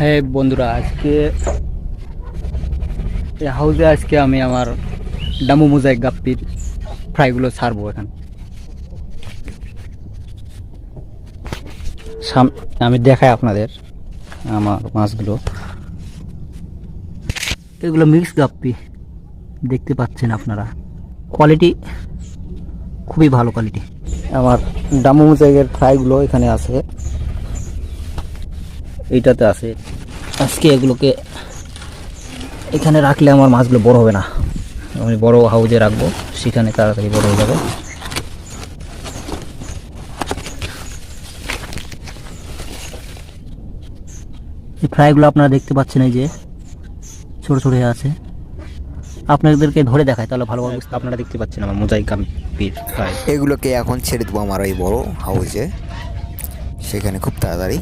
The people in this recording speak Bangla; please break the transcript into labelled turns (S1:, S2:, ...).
S1: হ্যাঁ বন্ধুরা, আজকে এই হাউসে আমি আমার ডামু মোজাইক গাপ্পির ফ্রাইগুলো ছাড়বো এখানে। আমি দেখাই আপনাদের আমার মাছগুলো। এগুলো মিক্স গাপ্পি, দেখতে পাচ্ছেন আপনারা। কোয়ালিটি খুবই ভালো কোয়ালিটি। আমার ডামু মোজাইকের ফ্রাইগুলো এখানে আছে, এইটাতে আছে। আজকে এগুলোকে এখানে রাখলে আমার মাছগুলো বড় হবে না, আমি বড় হাউজে রাখবো, সেখানে তাড়াতাড়ি বড় হয়ে যাবে। এই ফ্রাইগুলো আপনারা দেখতে পাচ্ছেন, এই যে ছোট ছোট হয়ে আছে। আপনাদেরকে ধরে দেখায় তাহলে ভালোভাবে আপনারা দেখতে পাচ্ছেন আমার মোজাইক গাপ্পির ফ্রাই।
S2: এগুলোকে এখন ছেড়ে দেবো আমার ওই বড় হাউজে, সেখানে খুব তাড়াতাড়ি